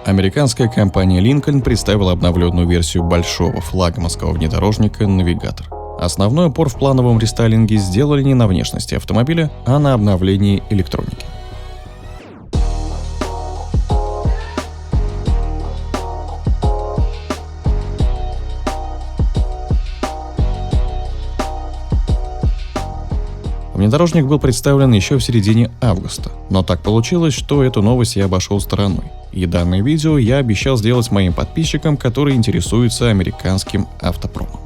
Американская компания Lincoln представила обновленную версию большого флагманского внедорожника «Навигатор». Основной упор в плановом рестайлинге сделали не на внешности автомобиля, а на обновлении электроники. Внедорожник был представлен еще в середине августа, но так получилось, что эту новость я обошел стороной. И данное видео я обещал сделать моим подписчикам, которые интересуются американским автопромом.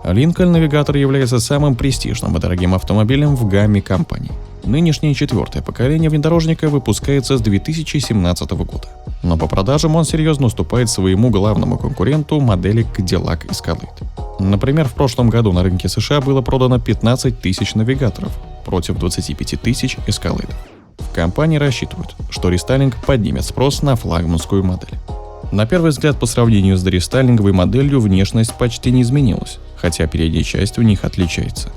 Lincoln Navigator является самым престижным и дорогим автомобилем в гамме компаний. Нынешнее четвертое поколение внедорожника выпускается с 2017 года. Но по продажам он серьезно уступает своему главному конкуренту модели Cadillac Escalade. Например, в прошлом году на рынке США было продано 15 тысяч навигаторов против 25 тысяч Escalade. В компании рассчитывают, что рестайлинг поднимет спрос на флагманскую модель. На первый взгляд, по сравнению с дорестайлинговой моделью, внешность почти не изменилась, хотя передняя часть у них отличается.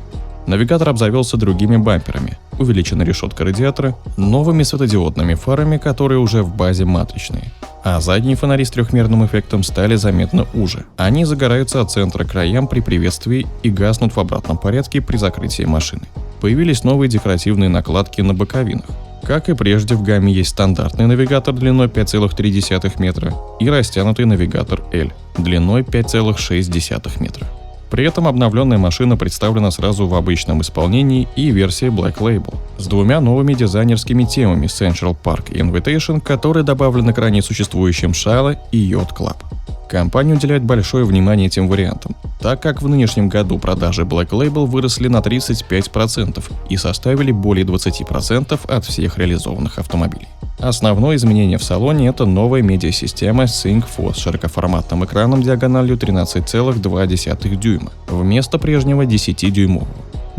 Навигатор обзавелся другими бамперами, увеличена решетка радиатора, новыми светодиодными фарами, которые уже в базе матричные. А задние фонари с трехмерным эффектом стали заметно уже. Они загораются от центра к краям при приветствии и гаснут в обратном порядке при закрытии машины. Появились новые декоративные накладки на боковинах. Как и прежде, в гамме есть стандартный навигатор длиной 5,3 метра и растянутый навигатор L длиной 5,6 метра. При этом обновленная машина представлена сразу в обычном исполнении и версии Black Label с двумя новыми дизайнерскими темами Central Park и Invitation, которые добавлены к ранее существующим Shale и Yacht Club. Компания уделяет большое внимание этим вариантам, так как в нынешнем году продажи Black Label выросли на 35% и составили более 20% от всех реализованных автомобилей. Основное изменение в салоне – это новая медиасистема SyncFO с широкоформатным экраном диагональю 13,2 дюйма вместо прежнего 10-дюймового.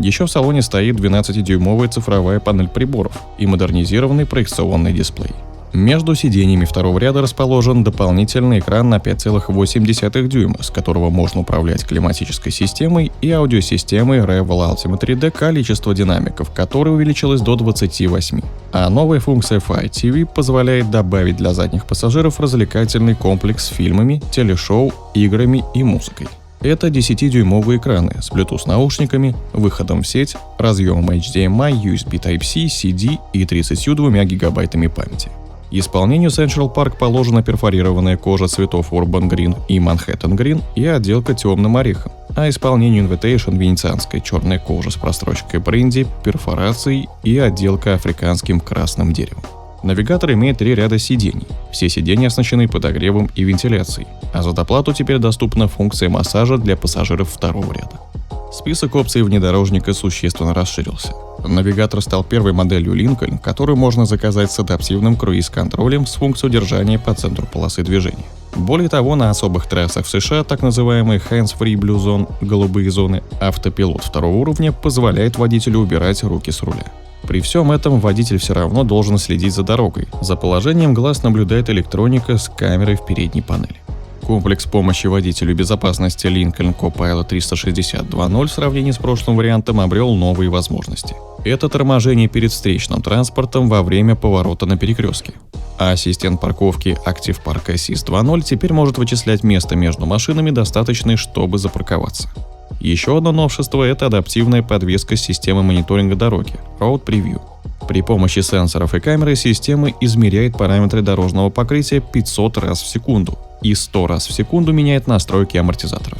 Еще в салоне стоит 12-дюймовая цифровая панель приборов и модернизированный проекционный дисплей. Между сиденьями второго ряда расположен дополнительный экран на 5,8 дюйма, с которого можно управлять климатической системой и аудиосистемой Revel Ultimate 3D, количество динамиков, которое увеличилось до 28. А новая функция Fire TV позволяет добавить для задних пассажиров развлекательный комплекс с фильмами, телешоу, играми и музыкой. Это 10-дюймовые экраны с Bluetooth-наушниками, выходом в сеть, разъемом HDMI, USB Type-C, CD и 32 гигабайтами памяти. Исполнению Central Park положена перфорированная кожа цветов Urban Green и Manhattan Green и отделка темным орехом, а исполнению Invitation венецианская черная кожа с прострочкой бренди, перфорацией и отделка африканским красным деревом. Навигатор имеет 3 ряда сидений. Все сиденья оснащены подогревом и вентиляцией, а за доплату теперь доступна функция массажа для пассажиров второго ряда. Список опций внедорожника существенно расширился. Навигатор стал первой моделью Lincoln, которую можно заказать с адаптивным круиз-контролем с функцией удержания по центру полосы движения. Более того, на особых трассах в США, так называемые Hands-Free Blue Zone, голубые зоны, автопилот второго уровня позволяет водителю убирать руки с руля. При всем этом водитель все равно должен следить за дорогой. За положением глаз наблюдает электроника с камерой в передней панели. Комплекс помощи водителю безопасности Lincoln Co-Pilot 360 в сравнении с прошлым вариантом обрел новые возможности. Это торможение перед встречным транспортом во время поворота на перекрестке. А ассистент парковки Active Park Assist 2.0 теперь может вычислять место между машинами, достаточное, чтобы запарковаться. Еще одно новшество – это адаптивная подвеска системы мониторинга дороги Road Preview. При помощи сенсоров и камеры система измеряет параметры дорожного покрытия 500 раз в секунду и 100 раз в секунду меняет настройки амортизаторов.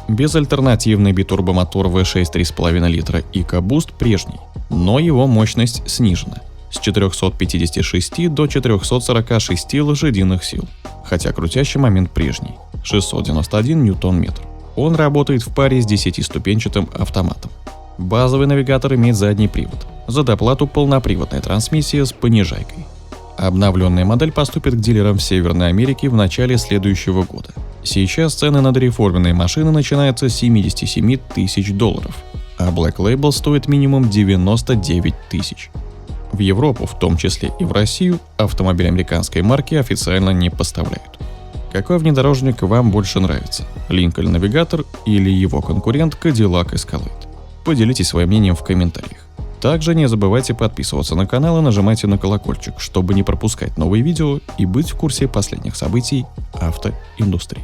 Безальтернативный битурбомотор V6 3,5 литра EcoBoost прежний, но его мощность снижена с 456 до 446 лошадиных сил, хотя крутящий момент прежний – 691 ньютон-метр. Он работает в паре с 10-ступенчатым автоматом. Базовый навигатор имеет задний привод. За доплату полноприводная трансмиссия с понижайкой. Обновленная модель поступит к дилерам в Северной Америке в начале следующего года. Сейчас цены на дореформенные машины начинаются с $77 тысяч, а Black Label стоит минимум 99 тысяч. В Европу, в том числе и в Россию, автомобили американской марки официально не поставляют. Какой внедорожник вам больше нравится? Lincoln Navigator или его конкурент Cadillac Escalade? Поделитесь своим мнением в комментариях. Также не забывайте подписываться на канал и нажимайте на колокольчик, чтобы не пропускать новые видео и быть в курсе последних событий автоиндустрии.